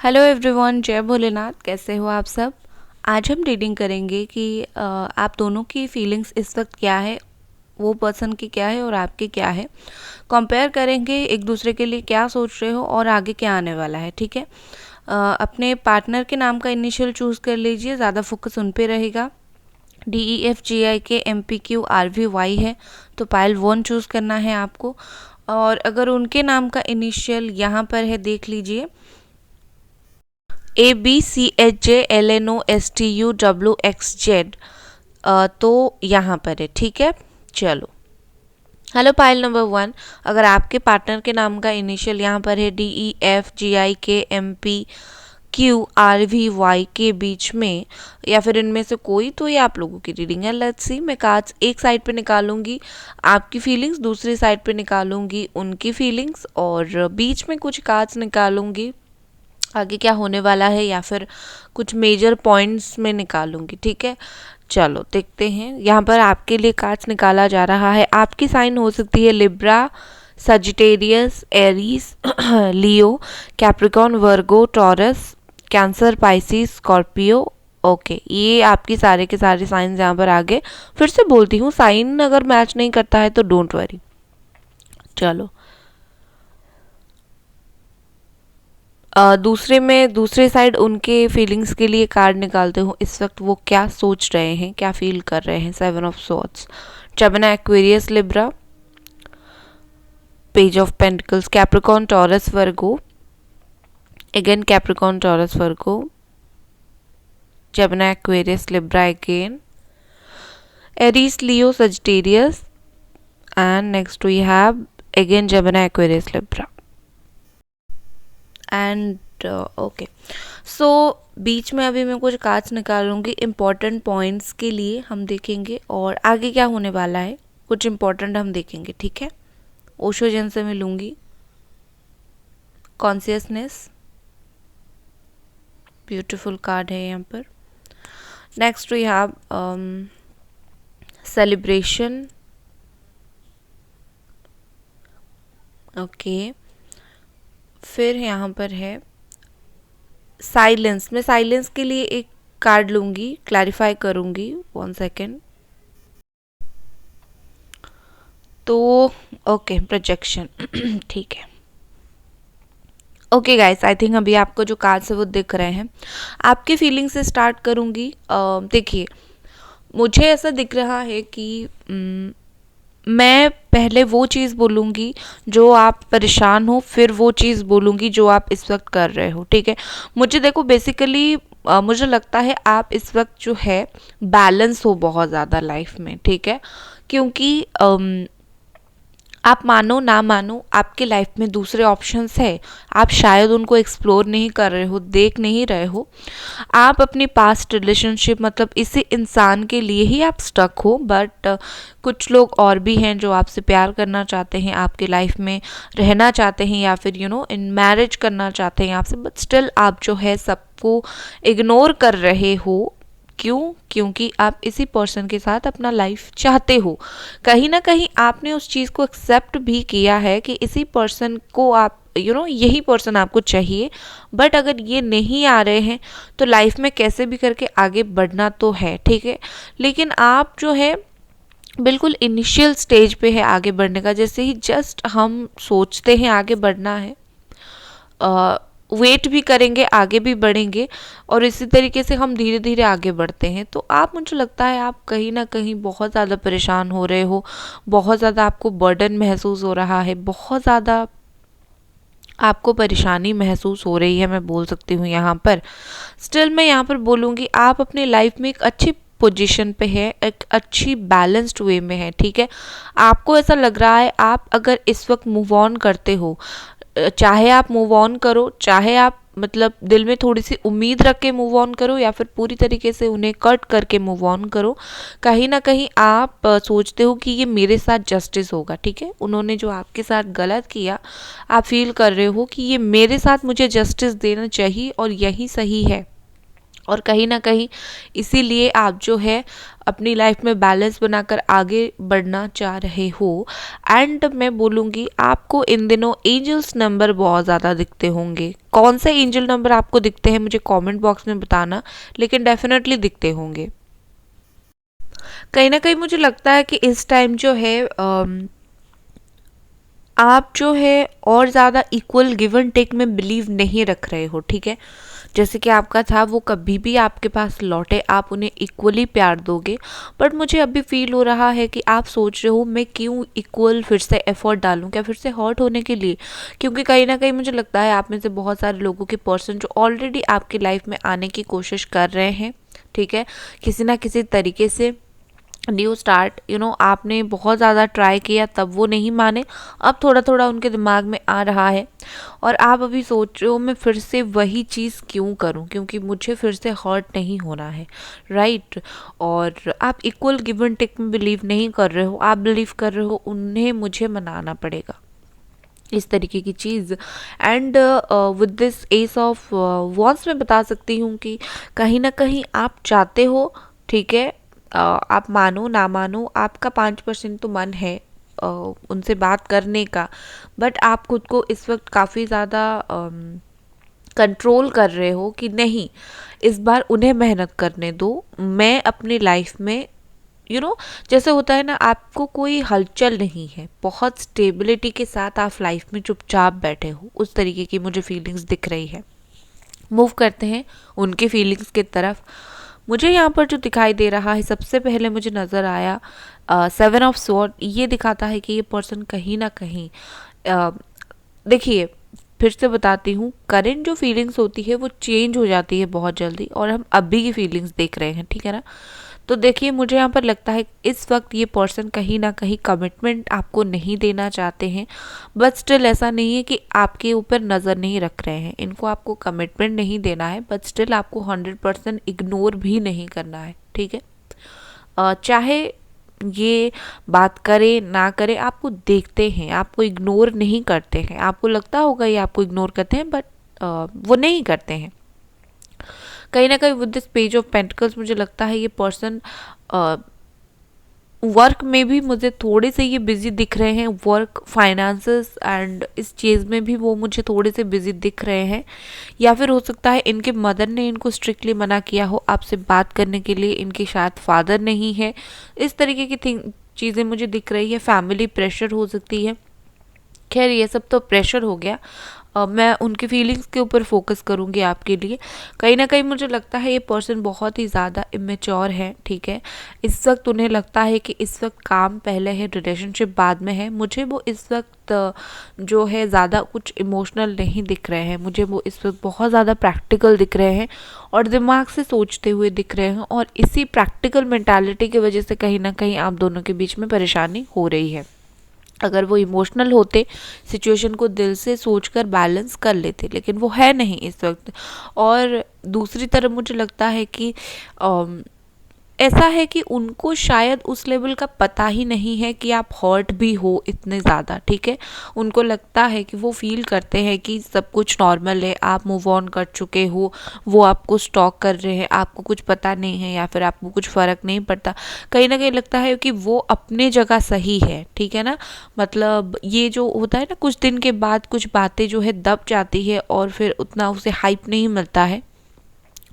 Hello everyone, जय भोलेनाथ। कैसे हो आप सब। आज हम रीडिंग करेंगे कि आप दोनों की फीलिंग्स इस वक्त क्या है, वो पर्सन की क्या है और आपकी क्या है। कंपेयर करेंगे एक दूसरे के लिए, क्या सोच रहे हो और आगे क्या आने वाला है। ठीक है। अपने पार्टनर के नाम का इनिशियल चूज़ कर लीजिए, ज़्यादा फोकस उन पे रहेगा। DEFGIKMPQRVY है तो पाइल 1 चूज़ करना है आपको। और अगर उनके नाम का इनिशियल यहाँ पर है, देख लीजिए, ABCHJLNOSTUWXZ, तो यहाँ पर है। ठीक है, चलो। हेलो पाइल नंबर 1, अगर आपके पार्टनर के नाम का इनिशियल यहाँ पर है DEFGIKMPQRVY के बीच में या फिर इनमें से कोई, तो ये आप लोगों की रीडिंग है। Let's see. मैं कार्ड्स एक साइड पे निकालूंगी, आपकी फीलिंग्स दूसरी साइड पे निकालूंगी, उनकी फीलिंग्स, और बीच में कुछ कार्ड्स निकालूंगी आगे क्या होने वाला है, या फिर कुछ मेजर पॉइंट्स में निकालूंगी। ठीक है, चलो देखते हैं। यहाँ पर आपके लिए कार्ड्स निकाला जा रहा है। आपकी साइन हो सकती है Libra, Sagittarius, Aries, Leo, Capricorn, Virgo, Taurus, Cancer, Pisces, Scorpio. Okay, ये आपकी सारे के सारे साइंस यहाँ पर आगे। फिर से बोलती हूँ, साइन अगर मैच नहीं करता है तो डोंट वरी। चलो, दूसरे साइड उनके फीलिंग्स के लिए कार्ड निकालते हो। इस वक्त वो क्या सोच रहे हैं, क्या फील कर रहे हैं। 7 of swords, Gemini, Aquarius, Libra, page of pentacles, Capricorn, taurus, Virgo, again Capricorn, taurus, Virgo, Gemini, Aquarius, Libra again, Aries, Leo, Sagittarius, and next we have again Gemini, Aquarius, Libra, and okay, सो बीच में अभी मैं कुछ cards निकालूंगी important points के लिए, हम देखेंगे और आगे क्या होने वाला है कुछ इम्पॉर्टेंट हम देखेंगे। ठीक है, ओशो जन से मिलूंगी। कॉन्शियसनेस, ब्यूटीफुल कार्ड है यहाँ पर। Next we have celebration. Okay, फिर यहाँ पर है साइलेंस। मैं साइलेंस के लिए एक कार्ड लूंगी, क्लैरिफाई करूंगी। 1 सेकेंड। तो ओके, प्रोजेक्शन। ठीक है। ओके गाइस, आई थिंक अभी आपको जो कार्ड्स है वो दिख रहे हैं। आपकी फीलिंग से स्टार्ट करूंगी। देखिए, मुझे ऐसा दिख रहा है कि मैं पहले वो चीज़ बोलूँगी जो आप परेशान हो, फिर वो चीज़ बोलूँगी जो आप इस वक्त कर रहे हो। ठीक है, मुझे देखो बेसिकली मुझे लगता है आप इस वक्त जो है बैलेंस हो बहुत ज़्यादा लाइफ में। ठीक है, क्योंकि आप मानो ना मानो आपके लाइफ में दूसरे ऑप्शंस है, आप शायद उनको एक्सप्लोर नहीं कर रहे हो, देख नहीं रहे हो। आप अपनी पास्ट रिलेशनशिप, मतलब इसी इंसान के लिए ही आप स्टक हो, बट कुछ लोग और भी हैं जो आपसे प्यार करना चाहते हैं, आपके लाइफ में रहना चाहते हैं, या फिर इन मैरिज करना चाहते हैं आपसे, बट स्टिल आप जो है सबको इग्नोर कर रहे हो। क्यों? क्योंकि आप इसी पर्सन के साथ अपना लाइफ चाहते हो। कहीं ना कहीं आपने उस चीज़ को एक्सेप्ट भी किया है कि इसी पर्सन को आप यही पर्सन आपको चाहिए, बट अगर ये नहीं आ रहे हैं तो लाइफ में कैसे भी करके आगे बढ़ना तो है। ठीक है, लेकिन आप जो है बिल्कुल इनिशियल स्टेज पे है आगे बढ़ने का। जैसे ही जस्ट हम सोचते हैं आगे बढ़ना है, वेट भी करेंगे, आगे भी बढ़ेंगे, और इसी तरीके से हम धीरे धीरे आगे बढ़ते हैं। तो आप, मुझे लगता है आप कहीं ना कहीं बहुत ज़्यादा परेशान हो रहे हो, बहुत ज़्यादा आपको बर्डन महसूस हो रहा है, बहुत ज़्यादा आपको परेशानी महसूस हो रही है, मैं बोल सकती हूँ यहाँ पर। स्टिल मैं यहाँ पर बोलूँगी आप अपनी लाइफ में एक अच्छी पोजीशन पे है, एक अच्छी बैलेंस्ड वे में है। ठीक है, आपको ऐसा लग रहा है आप अगर इस वक्त मूव ऑन करते हो, चाहे आप मूव ऑन करो, चाहे आप मतलब दिल में थोड़ी सी उम्मीद रख के मूव ऑन करो, या फिर पूरी तरीके से उन्हें कट करके मूव ऑन करो, कहीं ना कहीं आप सोचते हो कि ये मेरे साथ जस्टिस होगा। ठीक है, उन्होंने जो आपके साथ गलत किया, आप फील कर रहे हो कि ये मेरे साथ मुझे जस्टिस देना चाहिए और यही सही है। और कहीं ना कहीं इसीलिए आप जो है अपनी लाइफ में बैलेंस बनाकर आगे बढ़ना चाह रहे हो। एंड मैं बोलूँगी आपको इन दिनों एंजल्स नंबर बहुत ज़्यादा दिखते होंगे। कौन से एंजल नंबर आपको दिखते हैं मुझे कमेंट बॉक्स में बताना, लेकिन डेफिनेटली दिखते होंगे। कहीं ना कहीं मुझे लगता है कि इस टाइम जो है आप जो है और ज़्यादा इक्वल गिव एंड टेक में बिलीव नहीं रख रहे हो, ठीक है। जैसे कि आपका था वो कभी भी आपके पास लौटे आप उन्हें इक्वली प्यार दोगे, बट मुझे अभी फील हो रहा है कि आप सोच रहे हो मैं क्यों इक्वल फिर से एफर्ट डालूं, क्या फिर से हर्ट होने के लिए। क्योंकि कहीं ना कहीं मुझे लगता है आप में से बहुत सारे लोगों के पर्सन जो ऑलरेडी आपकी लाइफ में आने की कोशिश कर रहे हैं, ठीक है, किसी ना किसी तरीके से न्यू स्टार्ट आपने बहुत ज़्यादा ट्राई किया तब वो नहीं माने, अब थोड़ा थोड़ा उनके दिमाग में आ रहा है और आप अभी सोच रहे हो मैं फिर से वही चीज़ क्यों करूं, क्योंकि मुझे फिर से हर्ट नहीं होना है, राइट। और आप इक्वल गिव एंड टेक में बिलीव नहीं कर रहे हो, आप बिलीव कर रहे हो उन्हें मुझे मनाना पड़ेगा, इस तरीके की चीज़। And with this ace of wands मैं बता सकती हूँ कि कहीं ना कहीं आप चाहते हो, ठीक है, आप मानो ना मानो आपका 5% तो मन है उनसे बात करने का, बट आप खुद को इस वक्त काफ़ी ज़्यादा कंट्रोल कर रहे हो कि नहीं, इस बार उन्हें मेहनत करने दो, मैं अपनी लाइफ में जैसे होता है ना आपको कोई हलचल नहीं है, बहुत स्टेबिलिटी के साथ आप लाइफ में चुपचाप बैठे हो, उस तरीके की मुझे फीलिंग्स दिख रही है। मूव करते हैं उनके फीलिंग्स की तरफ। मुझे यहाँ पर जो दिखाई दे रहा है सबसे पहले मुझे नज़र आया 7 ऑफ स्वॉर्ड। ये दिखाता है कि ये पर्सन कहीं ना कहीं देखिए फिर से बताती हूँ, करेंट जो फीलिंग्स होती है वो चेंज हो जाती है बहुत जल्दी और हम अभी की फीलिंग्स देख रहे हैं, ठीक है ना। तो देखिए मुझे यहाँ पर लगता है इस वक्त ये पर्सन कहीं ना कहीं कमिटमेंट आपको नहीं देना चाहते हैं, बट स्टिल ऐसा नहीं है कि आपके ऊपर नज़र नहीं रख रहे हैं, इनको आपको कमिटमेंट नहीं देना है, बट स्टिल आपको 100% इग्नोर भी नहीं करना है, ठीक है। चाहे ये बात करे ना करे, आपको देखते हैं, आपको इग्नोर नहीं करते हैं, आपको लगता होगा ये आपको इग्नोर करते हैं, बट वो नहीं करते हैं। कहीं ना कहीं with this page of pentacles मुझे लगता है ये पर्सन वर्क में भी मुझे थोड़े से ये बिजी दिख रहे हैं, वर्क फाइनेंसेस एंड इस चीज़ में भी वो मुझे थोड़े से बिजी दिख रहे हैं। या फिर हो सकता है इनके मदर ने इनको स्ट्रिक्टली मना किया हो आपसे बात करने के लिए, इनके शायद फादर नहीं है, इस तरीके की चीज़ें मुझे दिख रही है। फैमिली प्रेशर हो सकती है, खैर ये सब तो प्रेशर हो गया। मैं उनकी फीलिंग्स के ऊपर फोकस करूँगी आपके लिए। कहीं ना कहीं मुझे लगता है ये पर्सन बहुत ही ज़्यादा इमेच्योर है, ठीक है। इस वक्त उन्हें लगता है कि इस वक्त काम पहले है, रिलेशनशिप बाद में है। मुझे वो इस वक्त जो है ज़्यादा कुछ इमोशनल नहीं दिख रहे हैं, मुझे वो इस वक्त बहुत ज़्यादा प्रैक्टिकल दिख रहे हैं और दिमाग से सोचते हुए दिख रहे हैं, और इसी प्रैक्टिकल मेंटालिटी की वजह से कहीं ना कहीं आप दोनों के बीच में परेशानी हो रही है। अगर वो इमोशनल होते, सिचुएशन को दिल से सोचकर बैलेंस कर लेते, लेकिन वो है नहीं इस वक्त। और दूसरी तरफ मुझे लगता है कि ऐसा है कि उनको शायद उस लेवल का पता ही नहीं है कि आप हर्ट भी हो इतने ज़्यादा, ठीक है। उनको लगता है कि वो फील करते हैं कि सब कुछ नॉर्मल है, आप मूव ऑन कर चुके हो, वो आपको स्टॉक कर रहे हैं, आपको कुछ पता नहीं है या फिर आपको कुछ फ़र्क नहीं पड़ता। कहीं ना कहीं लगता है कि वो अपने जगह सही है, ठीक है ना। मतलब ये जो होता है ना, कुछ दिन के बाद कुछ बातें जो है दब जाती है और फिर उतना उसे हाइप नहीं मिलता है,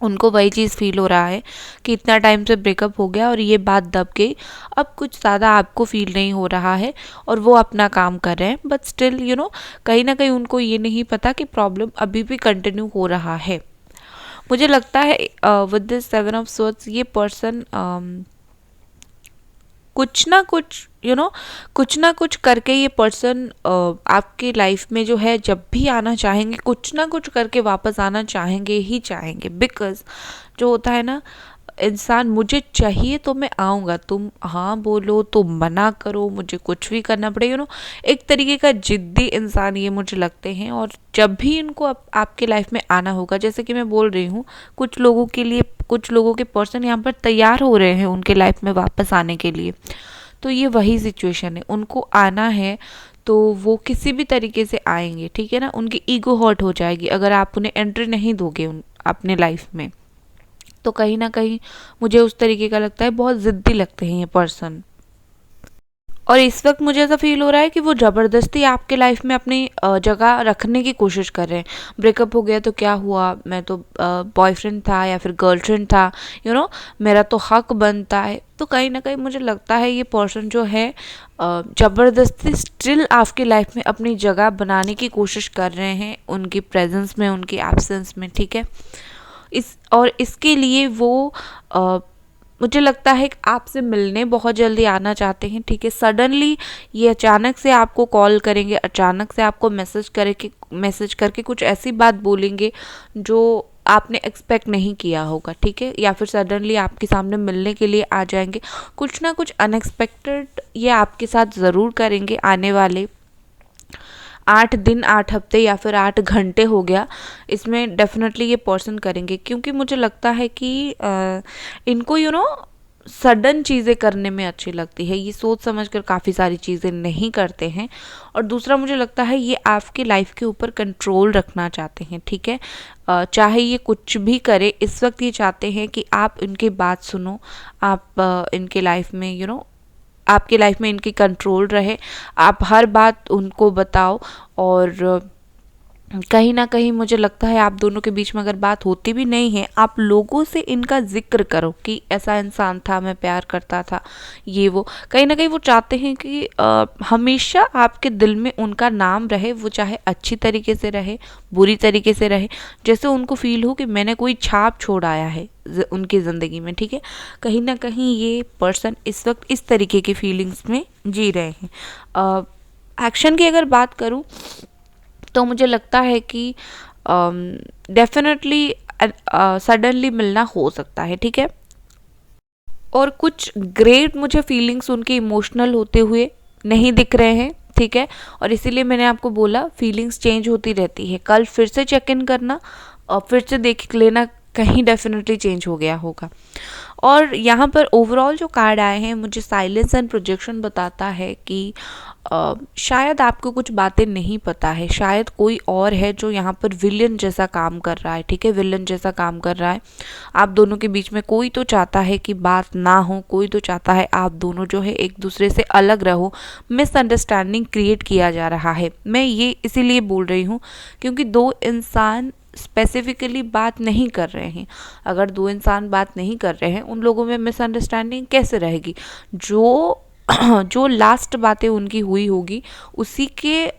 उनको वही चीज़ फील हो रहा है कि इतना टाइम से ब्रेकअप हो गया और ये बात दब गई, अब कुछ ज़्यादा आपको फील नहीं हो रहा है और वो अपना काम कर रहे हैं। बट स्टिल कहीं ना कहीं उनको ये नहीं पता कि प्रॉब्लम अभी भी कंटिन्यू हो रहा है। मुझे लगता है विद दिस 7 ऑफ स्वॉर्ड्स ये पर्सन कुछ ना कुछ कुछ ना कुछ करके ये पर्सन आपकी लाइफ में जो है जब भी आना चाहेंगे, कुछ ना कुछ करके वापस आना चाहेंगे ही चाहेंगे। बिकॉज जो होता है ना, इंसान मुझे चाहिए तो मैं आऊँगा, तुम हाँ बोलो तो मना करो, मुझे कुछ भी करना पड़े, एक तरीके का जिद्दी इंसान ये मुझे लगते हैं। और जब भी इनको आपके लाइफ में आना होगा, जैसे कि मैं बोल रही हूँ, कुछ लोगों के लिए, कुछ लोगों के पर्सन यहाँ पर तैयार हो रहे हैं उनके लाइफ में वापस आने के लिए। तो ये वही सिचुएशन है, उनको आना है तो वो किसी भी तरीके से आएंगे, ठीक है ना। उनकी ईगो हर्ट हो जाएगी अगर आप उन्हें एंट्री नहीं दोगे अपने लाइफ में। तो कहीं ना कहीं मुझे उस तरीके का लगता है, बहुत ज़िद्दी लगते हैं ये पर्सन। और इस वक्त मुझे ऐसा फील हो रहा है कि वो ज़बरदस्ती आपके लाइफ में अपनी जगह रखने की कोशिश कर रहे हैं। ब्रेकअप हो गया तो क्या हुआ, मैं तो बॉयफ्रेंड था या फिर गर्लफ्रेंड था, मेरा तो हक बनता है। तो कहीं ना कहीं मुझे लगता है ये पर्सन जो है ज़बरदस्ती स्टिल आपकी लाइफ में अपनी जगह बनाने की कोशिश कर रहे हैं, उनकी प्रेजेंस में, उनकी एब्सेंस में, ठीक है। इसके लिए वो मुझे लगता है कि आपसे मिलने बहुत जल्दी आना चाहते हैं, ठीक है। सडनली ये अचानक से आपको कॉल करेंगे, अचानक से आपको मैसेज करके कुछ ऐसी बात बोलेंगे जो आपने एक्सपेक्ट नहीं किया होगा, ठीक है। या फिर सडनली आपके सामने मिलने के लिए आ जाएंगे, कुछ ना कुछ अनएक्सपेक्टेड ये आपके साथ ज़रूर करेंगे। आने वाले 8 दिन, 8 हफ्ते या फिर 8 घंटे हो गया, इसमें डेफिनेटली ये पर्सन करेंगे, क्योंकि मुझे लगता है कि इनको सडन चीज़ें करने में अच्छी लगती है। ये सोच समझ कर काफ़ी सारी चीज़ें नहीं करते हैं। और दूसरा मुझे लगता है ये आपकी लाइफ के ऊपर कंट्रोल रखना चाहते हैं, ठीक है। चाहे ये कुछ भी करे, इस वक्त ये चाहते हैं कि आप इनकी बात सुनो, आप इनके लाइफ में आपकी लाइफ में इनकी कंट्रोल रहे, आप हर बात उनको बताओ। और कहीं ना कहीं मुझे लगता है आप दोनों के बीच में अगर बात होती भी नहीं है, आप लोगों से इनका जिक्र करो कि ऐसा इंसान था, मैं प्यार करता था, ये वो। कहीं ना कहीं वो चाहते हैं कि हमेशा आपके दिल में उनका नाम रहे, वो चाहे अच्छी तरीके से रहे, बुरी तरीके से रहे, जैसे उनको फील हो कि मैंने कोई छाप छोड़ आया है उनकी ज़िंदगी में, ठीक है। कहीं ना कहीं ये पर्सन इस वक्त इस तरीके की फीलिंग्स में जी रहे हैं। एक्शन की अगर बात करूँ तो मुझे लगता है कि डेफिनेटली सडनली मिलना हो सकता है, ठीक है। और कुछ ग्रेट मुझे फीलिंग्स उनके इमोशनल होते हुए नहीं दिख रहे हैं, ठीक है। और इसीलिए मैंने आपको बोला फीलिंग्स चेंज होती रहती है, कल फिर से चेक इन करना और फिर से देख लेना, कहीं डेफिनेटली चेंज हो गया होगा। और यहाँ पर ओवरऑल जो कार्ड आए हैं, मुझे साइलेंस एंड प्रोजेक्शन बताता है कि शायद आपको कुछ बातें नहीं पता है, शायद कोई और है जो यहाँ पर विलन जैसा काम कर रहा है, ठीक है। विलन जैसा काम कर रहा है आप दोनों के बीच में। कोई तो चाहता है कि बात ना हो, कोई तो चाहता है आप दोनों जो है एक दूसरे से अलग रहो, मिसअंडरस्टैंडिंग क्रिएट किया जा रहा है। मैं ये इसीलिए बोल रही हूँ क्योंकि दो इंसान स्पेसिफिकली बात नहीं कर रहे हैं। अगर दो इंसान बात नहीं कर रहे हैं, उन लोगों में मिसअंडरस्टैंडिंग कैसे रहेगी? जो लास्ट बातें उनकी हुई होगी उसी के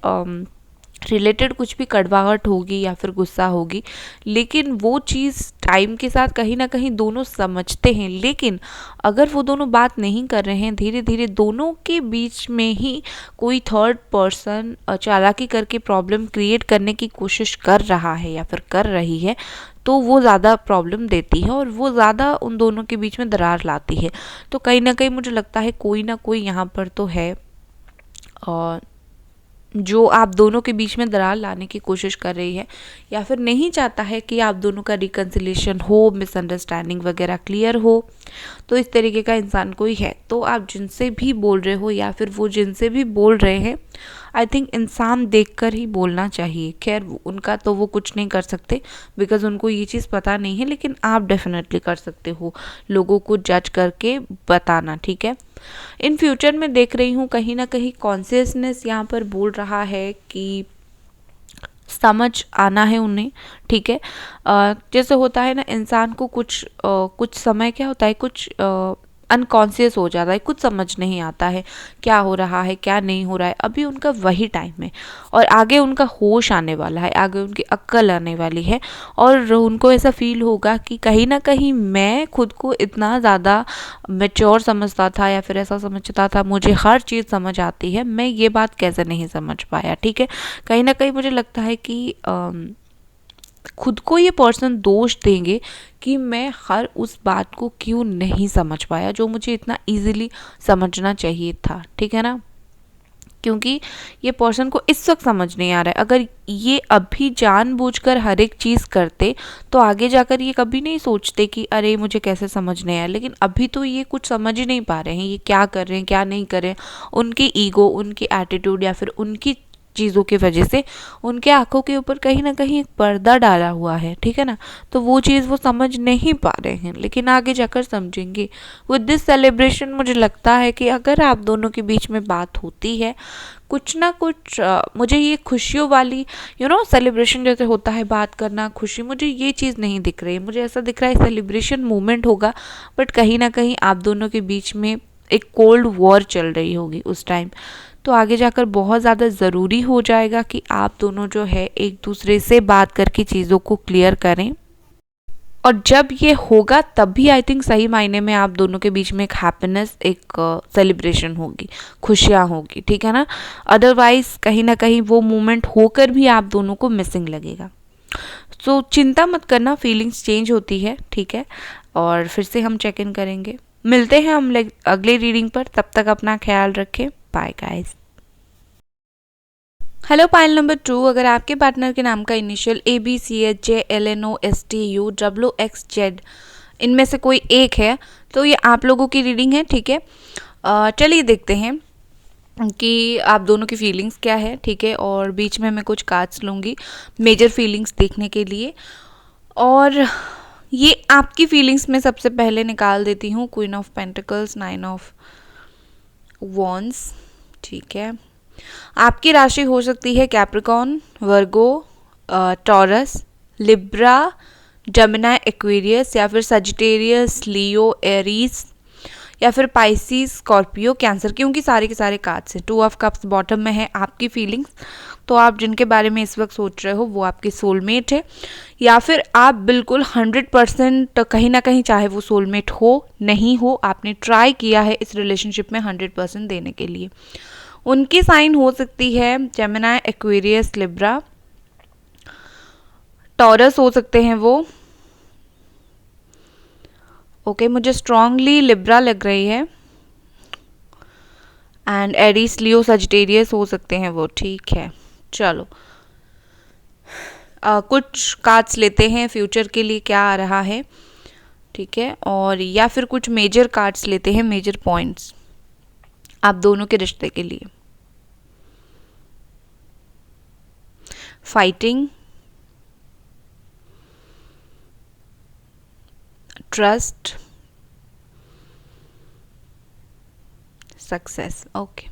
रिलेटेड कुछ भी कड़वाहट होगी या फिर गुस्सा होगी, लेकिन वो चीज़ टाइम के साथ कहीं ना कहीं दोनों समझते हैं। लेकिन अगर वो दोनों बात नहीं कर रहे हैं, धीरे धीरे दोनों के बीच में ही कोई थर्ड पर्सन चालाकी करके प्रॉब्लम क्रिएट करने की कोशिश कर रहा है या फिर कर रही है, तो वो ज़्यादा प्रॉब्लम देती है और वो ज़्यादा उन दोनों के बीच में दरार लाती है। तो कहीं ना कहीं मुझे लगता है कोई ना कोई यहाँ पर तो है और जो आप दोनों के बीच में दरार लाने की कोशिश कर रही है या फिर नहीं चाहता है कि आप दोनों का रिकन्सिलेशन हो, मिसअंडरस्टैंडिंग वगैरह क्लियर हो। तो इस तरीके का इंसान कोई है। तो आप जिनसे भी बोल रहे हो या फिर वो जिनसे भी बोल रहे हैं, आई थिंक इंसान देखकर ही बोलना चाहिए। खैर उनका तो वो कुछ नहीं कर सकते बिकॉज उनको ये चीज़ पता नहीं है, लेकिन आप डेफिनेटली कर सकते हो लोगों को जज करके बताना, ठीक है। इन फ्यूचर में देख रही हूँ कहीं ना कहीं कॉन्शियसनेस यहाँ पर बोल रहा है कि समझ आना है उन्हें, ठीक है। जैसे होता है ना इंसान को कुछ समय क्या होता है, कुछ अनकॉन्शियस हो जाता है, कुछ समझ नहीं आता है क्या हो रहा है क्या नहीं हो रहा है। अभी उनका वही टाइम है और आगे उनका होश आने वाला है, आगे उनकी अक्ल आने वाली है और उनको ऐसा फील होगा कि कहीं ना कहीं मैं खुद को इतना ज़्यादा मैच्योर समझता था या फिर ऐसा समझता था मुझे हर चीज़ समझ आती है, मैं ये बात कैसे नहीं समझ पाया, ठीक है। कहीं ना कहीं मुझे लगता है कि खुद को ये पर्सन दोष देंगे कि मैं हर उस बात को क्यों नहीं समझ पाया जो मुझे इतना इजीली समझना चाहिए था, ठीक है ना। क्योंकि ये पर्सन को इस वक्त समझ नहीं आ रहा है। अगर ये अभी जानबूझकर हर एक चीज़ करते तो आगे जाकर ये कभी नहीं सोचते कि अरे मुझे कैसे समझ नहीं आया। लेकिन अभी तो ये कुछ समझ ही नहीं पा रहे हैं ये क्या कर रहे हैं क्या नहीं कर रहे हैं। उनकी ईगो, उनकी एटीट्यूड या फिर उनकी चीज़ों की वजह से उनके आंखों के ऊपर कहीं ना कहीं एक पर्दा डाला हुआ है, ठीक है ना। तो वो चीज़ वो समझ नहीं पा रहे हैं, लेकिन आगे जाकर समझेंगे। विद दिस सेलिब्रेशन मुझे लगता है कि अगर आप दोनों के बीच में बात होती है, कुछ ना कुछ मुझे ये खुशियों वाली सेलिब्रेशन जैसे होता है, बात करना, खुशी, मुझे ये चीज़ नहीं दिख रही है। मुझे ऐसा दिख रहा है सेलिब्रेशन मोमेंट होगा, बट कहीं ना कहीं आप दोनों के बीच में एक कोल्ड वॉर चल रही होगी उस टाइम। तो आगे जाकर बहुत ज़्यादा ज़रूरी हो जाएगा कि आप दोनों जो है एक दूसरे से बात करके चीज़ों को क्लियर करें। और जब ये होगा तब भी आई थिंक सही मायने में आप दोनों के बीच में एक हैप्पीनेस, एक सेलिब्रेशन होगी, खुशियाँ होगी, ठीक है ना। अदरवाइज कहीं ना कहीं वो मोमेंट होकर भी आप दोनों को मिसिंग लगेगा। सो चिंता मत करना, फीलिंग्स चेंज होती है, ठीक है। और फिर से हम चेक इन करेंगे, मिलते हैं हम अगले रीडिंग पर। तब तक अपना ख्याल रखें। Bye guys. Hello pile number 2, अगर आपके पार्टनर के नाम का इनिशियल ABCHJLNOSTUWXZ इनमें से कोई एक है तो ये आप लोगों की रीडिंग है, ठीक है। चलिए देखते हैं कि आप दोनों की फीलिंग्स क्या है, ठीक है। और बीच में मैं कुछ कार्ड्स लूँगी मेजर फीलिंग्स देखने के लिए। और ये आपकी फीलिंग्स में सबसे पहले निकाल देती हूँ queen of pentacles, 9 of wands, ठीक है। आपकी राशि हो सकती है कैप्रिकॉन, वर्गो, टॉरस, लिब्रा, जमिनी, एक्वेरियस, या फिर सजिटेरियस, लियो, एरीज, या फिर पाइसिस, स्कॉर्पियो, कैंसर, क्योंकि सारे के सारे कार्ड्स हैं। 2 ऑफ कप्स बॉटम में है आपकी फीलिंग्स। तो आप जिनके बारे में इस वक्त सोच रहे हो वो आपकी सोलमेट है, या फिर आप बिल्कुल 100% कहीं ना कहीं, चाहे वो सोलमेट हो नहीं हो, आपने ट्राई किया है इस रिलेशनशिप में 100% देने के लिए। उनकी साइन हो सकती है जेमिनी, एक्वेरियस, लिब्रा, टॉरस हो सकते हैं वो। ओके, मुझे स्ट्रांगली लिब्रा लग रही है। एंड एरीज, लियो, सजिटेरियस हो सकते हैं वो, ठीक है। चलो कुछ कार्ड्स लेते हैं फ्यूचर के लिए क्या आ रहा है, ठीक है। और या फिर कुछ मेजर कार्ड्स लेते हैं, मेजर पॉइंट्स आप दोनों के रिश्ते के लिए। Fighting, trust, success. ओके,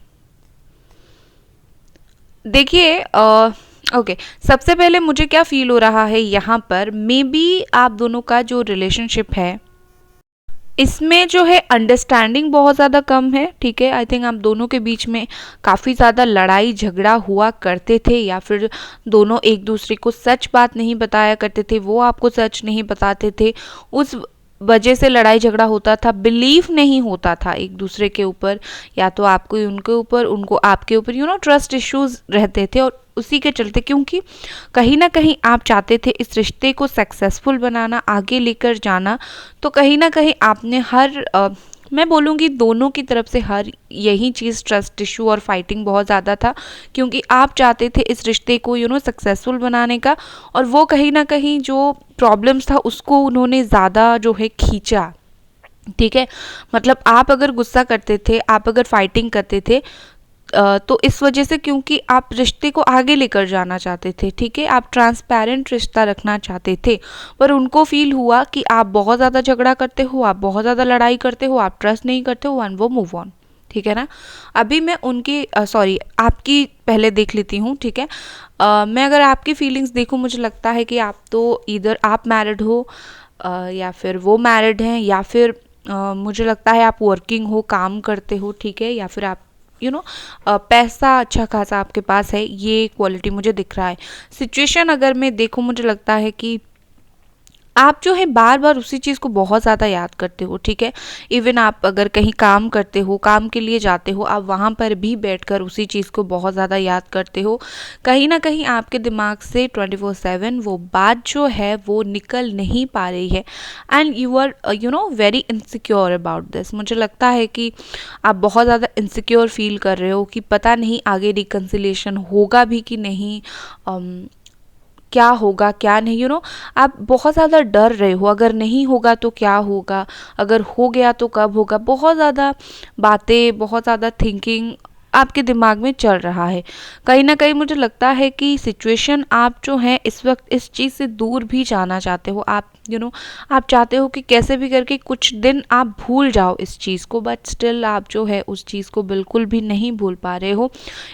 देखिए ओके, सबसे पहले मुझे क्या फील हो रहा है यहाँ पर, मे बी आप दोनों का जो रिलेशनशिप है इसमें जो है अंडरस्टैंडिंग बहुत ज़्यादा कम है, ठीक है। आई थिंक आप दोनों के बीच में काफ़ी ज़्यादा लड़ाई झगड़ा हुआ करते थे, या फिर दोनों एक दूसरे को सच बात नहीं बताया करते थे, वो आपको सच नहीं बताते थे, उस वजह से लड़ाई झगड़ा होता था। बिलीव नहीं होता था एक दूसरे के ऊपर, या तो आपको उनके ऊपर, उनको आपके ऊपर, ट्रस्ट इश्यूज रहते थे। और उसी के चलते, क्योंकि कहीं ना कहीं आप चाहते थे इस रिश्ते को सक्सेसफुल बनाना, आगे लेकर जाना, तो कहीं ना कहीं आपने मैं बोलूँगी दोनों की तरफ से हर यही चीज़, ट्रस्ट इशू और फाइटिंग बहुत ज़्यादा था, क्योंकि आप चाहते थे इस रिश्ते को सक्सेसफुल बनाने का, और वो कहीं ना कहीं जो प्रॉब्लम्स था उसको उन्होंने ज़्यादा जो है खींचा, ठीक है। मतलब आप अगर गुस्सा करते थे, आप अगर फाइटिंग करते थे, तो इस वजह से, क्योंकि आप रिश्ते को आगे लेकर जाना चाहते थे, ठीक है, आप ट्रांसपेरेंट रिश्ता रखना चाहते थे, पर उनको फील हुआ कि आप बहुत ज़्यादा झगड़ा करते हो, आप बहुत ज़्यादा लड़ाई करते हो, आप ट्रस्ट नहीं करते हो, एंड वो मूव ऑन, ठीक है ना। अभी मैं उनकी आपकी पहले देख लेती हूँ, ठीक है। मैं अगर आपकी फीलिंग्स देखूँ, मुझे लगता है कि आप तो इधर आप मैरिड हो, या फिर वो मैरिड हैं, या फिर मुझे लगता है आप वर्किंग हो, काम करते हो, ठीक है, या फिर आप पैसा अच्छा खासा आपके पास है, ये क्वालिटी मुझे दिख रहा है। सिचुएशन अगर मैं देखूँ, मुझे लगता है कि आप जो है बार बार उसी चीज़ को बहुत ज़्यादा याद करते हो, ठीक है। इवन आप अगर कहीं काम करते हो, काम के लिए जाते हो, आप वहाँ पर भी बैठकर उसी चीज़ को बहुत ज़्यादा याद करते हो। कहीं ना कहीं आपके दिमाग से 24/7 वो बात जो है वो निकल नहीं पा रही है, and you are very insecure about this. मुझे लगता है कि आप बहुत ज़्यादा इनसिक्योर फील कर रहे हो कि पता नहीं आगे रिकन्सिलिएशन होगा भी कि नहीं, क्या होगा क्या नहीं, आप बहुत ज़्यादा डर रहे हो, अगर नहीं होगा तो क्या होगा, अगर हो गया तो कब होगा, बहुत ज़्यादा बातें, बहुत ज़्यादा थिंकिंग आपके दिमाग में चल रहा है। कहीं ना कहीं मुझे लगता है कि सिचुएशन आप जो है इस वक्त इस चीज़ से दूर भी जाना चाहते हो। आप आप चाहते हो कि कैसे भी करके कुछ दिन आप भूल जाओ इस चीज़ को, बट स्टिल आप जो है उस चीज़ को बिल्कुल भी नहीं भूल पा रहे हो।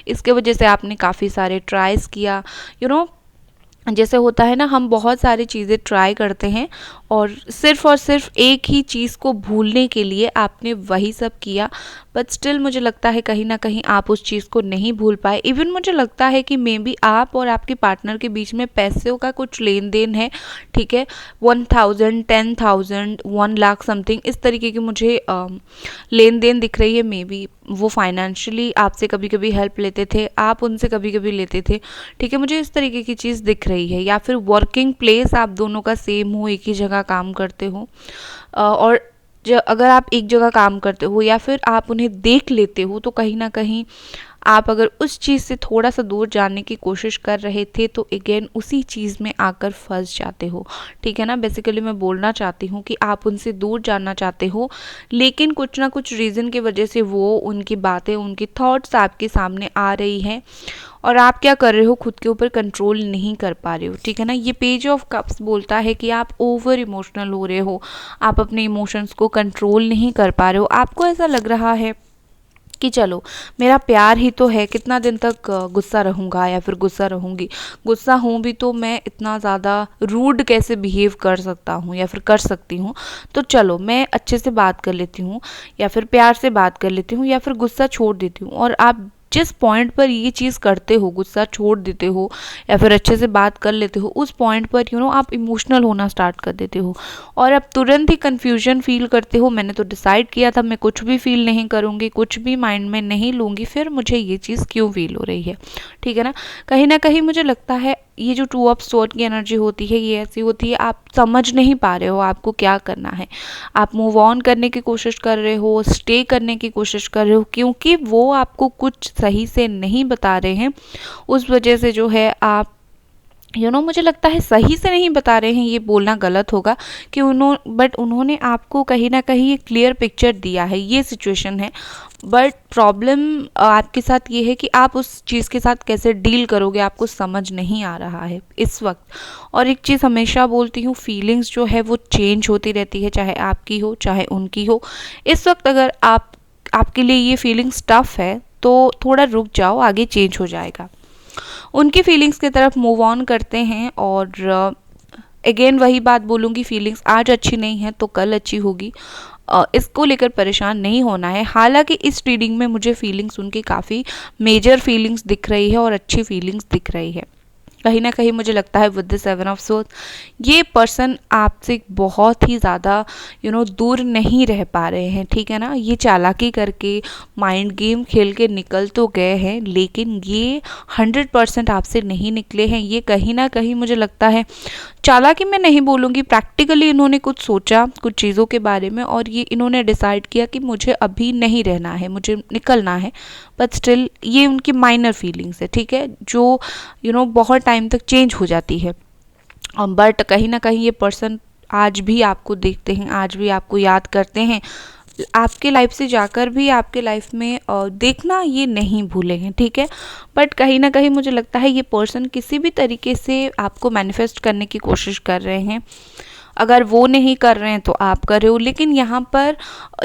इसके वजह से आपने काफ़ी सारे ट्राइज किया। यू नो जैसे होता है ना, हम बहुत सारी चीज़ें ट्राई करते हैं और सिर्फ एक ही चीज़ को भूलने के लिए आपने वही सब किया, बट स्टिल मुझे लगता है कहीं ना कहीं आप उस चीज़ को नहीं भूल पाए। इवन मुझे लगता है कि मे बी आप और आपके पार्टनर के बीच में पैसों का कुछ लेन देन है, ठीक है, 1000, 10,000, 1 लाख समथिंग, इस तरीके की मुझे लेन देन दिख रही है। मे बी वो फाइनेंशियली आपसे कभी कभी हेल्प लेते थे, आप उनसे कभी कभी लेते थे, ठीक है, मुझे इस तरीके की चीज़ दिख रही है। या फिर वर्किंग प्लेस आप दोनों का सेम हो, एक ही जगह काम करते हो, और अगर आप एक जगह काम करते हो या फिर आप उन्हें देख लेते हो, तो कहीं ना कहीं आप अगर उस चीज़ से थोड़ा सा दूर जाने की कोशिश कर रहे थे तो अगेन उसी चीज़ में आकर फंस जाते हो, ठीक है ना। बेसिकली मैं बोलना चाहती हूँ कि आप उनसे दूर जाना चाहते हो, लेकिन कुछ ना कुछ रीज़न की वजह से वो उनकी बातें, उनकी थॉट्स आपके सामने आ रही हैं और आप क्या कर रहे हो, खुद के ऊपर कंट्रोल नहीं कर पा रहे हो, ठीक है ना। ये पेज ऑफ कप्स बोलता है कि आप ओवर इमोशनल हो रहे हो, आप अपने इमोशंस को कंट्रोल नहीं कर पा रहे हो। आपको ऐसा लग रहा है कि चलो मेरा प्यार ही तो है, कितना दिन तक गुस्सा रहूँगा या फिर गुस्सा रहूँगी, गुस्सा हूँ भी तो मैं इतना ज़्यादा रूड कैसे बिहेव कर सकता हूँ या फिर कर सकती हूँ, तो चलो मैं अच्छे से बात कर लेती हूँ या फिर प्यार से बात कर लेती हूँ या फिर गुस्सा छोड़ देती हूँ। और आप जिस पॉइंट पर ये चीज़ करते हो, गुस्सा छोड़ देते हो या फिर अच्छे से बात कर लेते हो, उस पॉइंट पर आप इमोशनल होना स्टार्ट कर देते हो और अब तुरंत ही कन्फ्यूजन फील करते हो, मैंने तो डिसाइड किया था मैं कुछ भी फील नहीं करूँगी, कुछ भी माइंड में नहीं लूँगी, फिर मुझे ये चीज़ क्यों फील हो रही है, ठीक है ना कहीं मुझे लगता है ये जो 2 ऑफ स्वॉर्ड की एनर्जी होती है ये ऐसी होती है, आप समझ नहीं पा रहे हो आपको क्या करना है। आप मूव ऑन करने की कोशिश कर रहे हो, स्टे करने की कोशिश कर रहे हो, क्योंकि वो आपको कुछ सही से नहीं बता रहे हैं, उस वजह से जो है आप मुझे लगता है सही से नहीं बता रहे हैं, ये बोलना गलत होगा कि उन्होंने आपको कहीं ना कहीं एक क्लियर पिक्चर दिया है, ये सिचुएशन है। बट प्रॉब्लम आपके साथ ये है कि आप उस चीज़ के साथ कैसे डील करोगे, आपको समझ नहीं आ रहा है इस वक्त। और एक चीज़ हमेशा बोलती हूँ, फीलिंग्स जो है वो चेंज होती रहती है, चाहे आपकी हो चाहे उनकी हो। इस वक्त अगर आपके लिए ये फीलिंग्स टफ है तो थोड़ा रुक जाओ, आगे चेंज हो जाएगा। उनकी फीलिंग्स की तरफ मूव ऑन करते हैं और अगेन वही बात बोलूँगी, फीलिंग्स आज अच्छी नहीं है तो कल अच्छी होगी, इसको लेकर परेशान नहीं होना है। हालांकि इस रीडिंग में मुझे फीलिंग्स उनकी काफ़ी मेजर फीलिंग्स दिख रही है और अच्छी फीलिंग्स दिख रही है। कहीं ना कहीं मुझे लगता है विद द 7 ऑफ सोर्ड्स ये पर्सन आपसे बहुत ही ज़्यादा दूर नहीं रह पा रहे हैं, ठीक है ना। ये चालाकी करके माइंड गेम खेल के निकल तो गए हैं, लेकिन ये 100% आपसे नहीं निकले हैं। ये कहीं ना कहीं मुझे लगता है, चालाकी मैं नहीं बोलूँगी, प्रैक्टिकली इन्होंने कुछ सोचा कुछ चीज़ों के बारे में और ये इन्होंने डिसाइड किया कि मुझे अभी नहीं रहना है, मुझे निकलना है। बट स्टिल ये उनकी माइनर फीलिंग्स है, ठीक है, जो बहुत टाइम तक चेंज हो जाती है। बट कहीं ना कहीं ये पर्सन आज भी आपको देखते हैं, आज भी आपको याद करते हैं, आपके लाइफ से जाकर भी आपके लाइफ में देखना ये नहीं भूले हैं, ठीक है। बट कहीं ना कहीं मुझे लगता है ये पर्सन किसी भी तरीके से आपको मैनिफेस्ट करने की कोशिश कर रहे हैं। अगर वो नहीं कर रहे हैं तो आप कर रहे हो, लेकिन यहाँ पर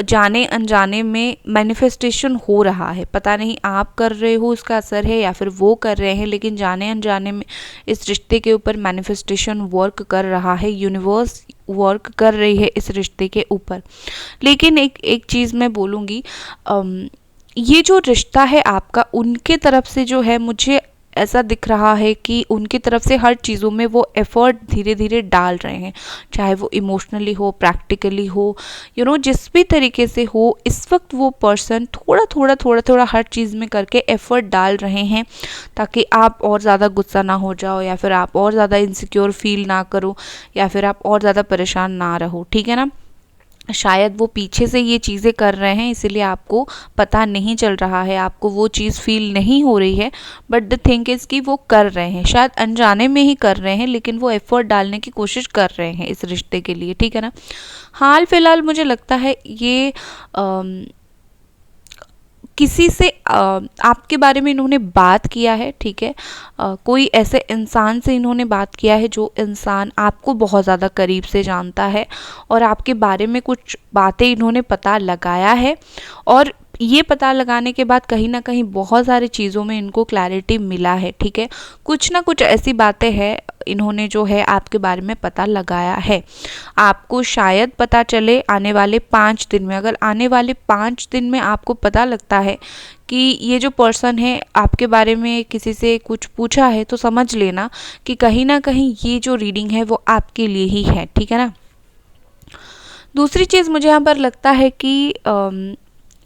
जाने अनजाने में मैनिफेस्टेशन हो रहा है। पता नहीं आप कर रहे हो उसका असर है या फिर वो कर रहे हैं, लेकिन जाने अनजाने में इस रिश्ते के ऊपर मैनिफेस्टेशन वर्क कर रहा है, यूनिवर्स वर्क कर रही है इस रिश्ते के ऊपर। लेकिन एक चीज़ मैं बोलूँगी, ये जो रिश्ता है आपका, उनके तरफ से जो है मुझे ऐसा दिख रहा है कि उनकी तरफ से हर चीज़ों में वो एफर्ट धीरे धीरे डाल रहे हैं, चाहे वो इमोशनली हो, प्रैक्टिकली हो, जिस भी तरीके से हो। इस वक्त वो पर्सन थोड़ा हर चीज़ में करके एफर्ट डाल रहे हैं ताकि आप और ज़्यादा गुस्सा ना हो जाओ या फिर आप और ज़्यादा इनसिक्योर फील ना करो या फिर आप और ज़्यादा परेशान ना रहो, ठीक है ना। शायद वो पीछे से ये चीज़ें कर रहे हैं, इसीलिए आपको पता नहीं चल रहा है, आपको वो चीज़ फील नहीं हो रही है। बट द थिंग इज़ कि वो कर रहे हैं, शायद अनजाने में ही कर रहे हैं, लेकिन वो एफर्ट डालने की कोशिश कर रहे हैं इस रिश्ते के लिए, ठीक है ना। हाल फिलहाल मुझे लगता है ये किसी से आपके बारे में इन्होंने बात किया है, ठीक है, कोई ऐसे इंसान से इन्होंने बात किया है जो इंसान आपको बहुत ज़्यादा करीब से जानता है और आपके बारे में कुछ बातें इन्होंने पता लगाया है, और ये पता लगाने के बाद कहीं ना कहीं बहुत सारी चीज़ों में इनको क्लैरिटी मिला है, ठीक है। कुछ ना कुछ ऐसी बातें हैं इन्होंने जो है आपके बारे में पता लगाया है। आपको शायद पता चले आने वाले 5 दिन में। अगर आने वाले 5 दिन में आपको पता लगता है कि ये जो पर्सन है आपके बारे में किसी से कुछ पूछा है, तो समझ लेना कि कहीं ना कहीं ये जो रीडिंग है वो आपके लिए ही है, ठीक है ना। दूसरी चीज़ मुझे यहाँ पर लगता है कि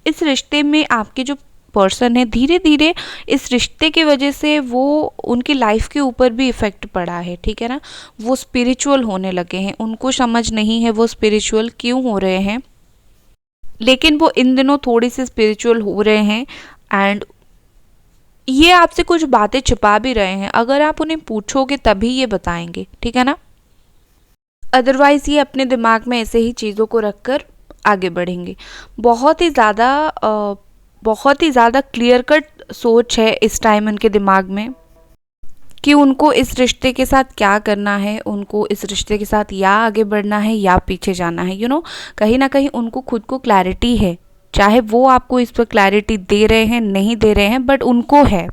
इस रिश्ते में आपके जो पर्सन है, धीरे धीरे इस रिश्ते की वजह से वो उनकी लाइफ के ऊपर भी इफ़ेक्ट पड़ा है, ठीक है ना। वो स्पिरिचुअल होने लगे हैं, उनको समझ नहीं है वो स्पिरिचुअल क्यों हो रहे हैं, लेकिन वो इन दिनों थोड़ी सी स्पिरिचुअल हो रहे हैं एंड ये आपसे कुछ बातें छिपा भी रहे हैं। अगर आप उन्हें पूछोगे तभी ये बताएंगे, ठीक है ना। अदरवाइज़ ये अपने दिमाग में ऐसे ही चीज़ों को रखकर आगे बढ़ेंगे। बहुत ही ज़्यादा क्लियर कट सोच है इस टाइम उनके दिमाग में कि उनको इस रिश्ते के साथ क्या करना है, उनको इस रिश्ते के साथ या आगे बढ़ना है या पीछे जाना है। कहीं ना कहीं उनको खुद को क्लैरिटी है, चाहे वो आपको इस पर क्लैरिटी दे रहे हैं नहीं दे रहे हैं, बट उनको है।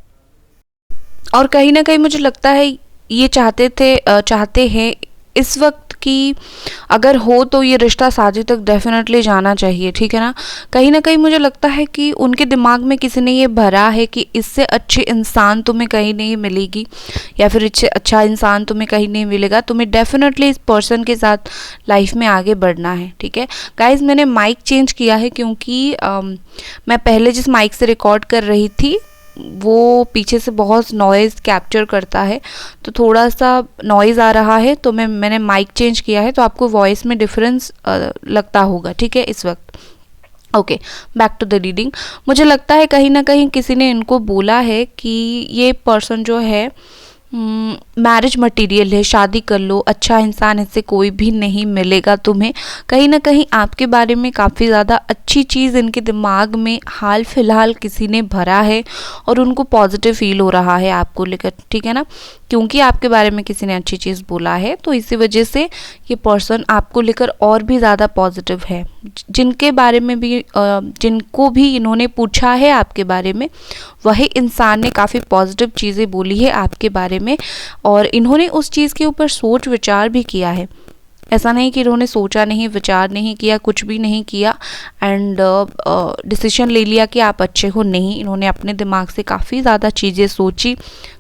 और कहीं ना कहीं मुझे लगता है ये चाहते हैं इस वक्त कि अगर हो तो ये रिश्ता शादी तक डेफिनेटली जाना चाहिए, ठीक है ना। कहीं ना कहीं मुझे लगता है कि उनके दिमाग में किसी ने ये भरा है कि इससे अच्छे इंसान तुम्हें कहीं नहीं मिलेगी, या फिर इससे अच्छा इंसान तुम्हें कहीं नहीं मिलेगा। तुम्हें डेफिनेटली इस पर्सन के साथ लाइफ में आगे बढ़ना है, ठीक है। गाइज, मैंने माइक चेंज किया है क्योंकि मैं पहले जिस माइक से रिकॉर्ड कर रही थी वो पीछे से बहुत नॉइज़ कैप्चर करता है, तो थोड़ा सा नॉइज़ आ रहा है, तो मैंने माइक चेंज किया है, तो आपको वॉइस में डिफरेंस लगता होगा, ठीक है, इस वक्त। Okay, back to the reading. मुझे लगता है कहीं ना कहीं किसी ने इनको बोला है कि ये पर्सन जो है मैरिज मटेरियल है, शादी कर लो, अच्छा इंसान इससे कोई भी नहीं मिलेगा तुम्हें। कहीं ना कहीं आपके बारे में काफ़ी ज़्यादा अच्छी चीज़ इनके दिमाग में हाल फिलहाल किसी ने भरा है और उनको पॉजिटिव फील हो रहा है आपको लेकर, ठीक है ना। क्योंकि आपके बारे में किसी ने अच्छी चीज़ बोला है, तो इसी वजह से ये पर्सन आपको लेकर और भी ज़्यादा पॉजिटिव है। जिनके बारे में भी जिनको भी इन्होंने पूछा है आपके बारे में, वही इंसान ने काफ़ी पॉजिटिव चीज़ें बोली है आपके बारे में, और इन्होंने उस चीज़ के ऊपर सोच विचार भी किया है। ऐसा नहीं कि इन्होंने सोचा नहीं, विचार नहीं किया, कुछ भी नहीं किया एंड डिसीजन ले लिया कि आप अच्छे हो, नहीं। इन्होंने अपने दिमाग से काफ़ी ज़्यादा चीज़ें सोची,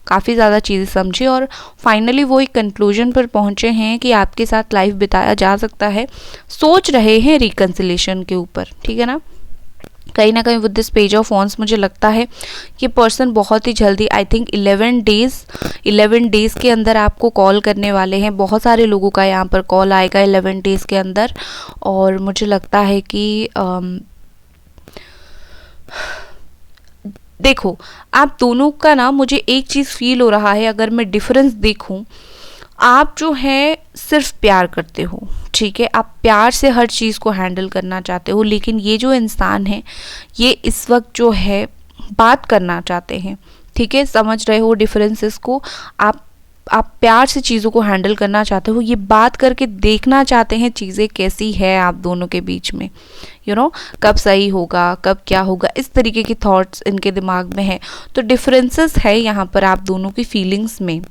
काफ़ी ज़्यादा चीज़ें समझी और फाइनली वो एक कंक्लूजन पर पहुँचे हैं कि आपके साथ लाइफ बिताया जा सकता है। सोच रहे हैं रिकन्सिलेशन के ऊपर, ठीक है ना। कहीं ना कहीं with this page of wands मुझे लगता है ये पर्सन बहुत ही जल्दी, आई थिंक 11 डेज़ के अंदर आपको कॉल करने वाले हैं। बहुत सारे लोगों का यहाँ पर कॉल आएगा 11 डेज़ के अंदर, और मुझे लगता है कि देखो, आप दोनों का ना मुझे एक चीज़ फील हो रहा है, अगर मैं डिफरेंस देखूं, आप जो है सिर्फ प्यार करते हो, ठीक है, आप प्यार से हर चीज़ को हैंडल करना चाहते हो, लेकिन ये जो इंसान है ये इस वक्त जो है बात करना चाहते हैं, ठीक है, समझ रहे हो डिफरेंसेस को। आप प्यार से चीज़ों को हैंडल करना चाहते हो, ये बात करके देखना चाहते हैं चीज़ें कैसी है आप दोनों के बीच में, कब सही होगा, कब क्या होगा, इस तरीके की थॉट्स इनके दिमाग में है। तो डिफरेंसेस है यहाँ पर आप दोनों की फीलिंग्स में,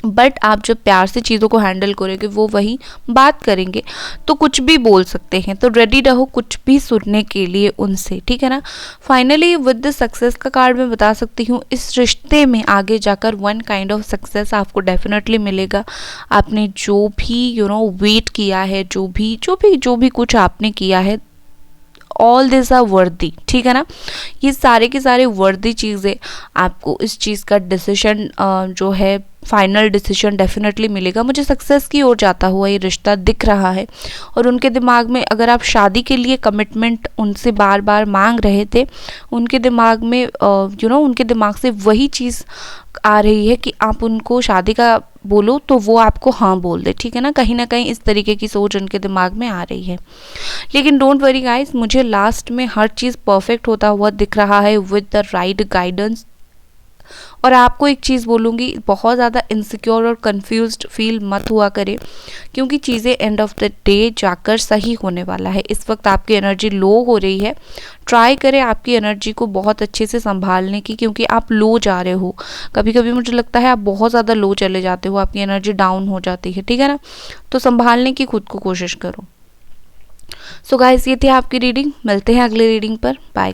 बट आप जब प्यार से चीज़ों को हैंडल करोगे वो वही बात करेंगे, तो कुछ भी बोल सकते हैं, तो रेडी रहो कुछ भी सुनने के लिए उनसे, ठीक है ना। फाइनली विद द सक्सेस का कार्ड मैं बता सकती हूँ, इस रिश्ते में आगे जाकर वन काइंड ऑफ सक्सेस आपको डेफिनेटली मिलेगा। आपने जो भी वेट किया है, जो भी कुछ आपने किया है, ऑल दिस आर वर्दी, ठीक है ना। ये सारे के सारे वर्दी चीज़ें आपको इस चीज़ का डिसीजन जो है फाइनल डिसीजन डेफिनेटली मिलेगा। मुझे सक्सेस की ओर जाता हुआ ये रिश्ता दिख रहा है। और उनके दिमाग में, अगर आप शादी के लिए कमिटमेंट उनसे बार बार मांग रहे थे, उनके दिमाग में उनके दिमाग से वही चीज़ आ रही है कि आप उनको शादी का बोलो तो वो आपको हाँ बोल दे, ठीक है ना कहीं इस तरीके की सोच उनके दिमाग में आ रही है। लेकिन डोंट वरी गाइस, मुझे लास्ट में हर चीज़ परफेक्ट होता हुआ दिख रहा है विद द राइट गाइडेंस। और आपको एक चीज़ बोलूँगी, बहुत ज़्यादा इनसिक्योर और कंफ्यूज्ड फील मत हुआ करें, क्योंकि चीज़ें एंड ऑफ द डे जाकर सही होने वाला है। इस वक्त आपकी एनर्जी लो हो रही है, ट्राई करें आपकी एनर्जी को बहुत अच्छे से संभालने की, क्योंकि आप लो जा रहे हो। कभी कभी मुझे लगता है आप बहुत ज़्यादा लो चले जाते हो, आपकी एनर्जी डाउन हो जाती है, ठीक है ना। तो संभालने की खुद को कोशिश करो। सो गाइस, ये थी आपकी रीडिंग। मिलते हैं अगले रीडिंग पर। बाय।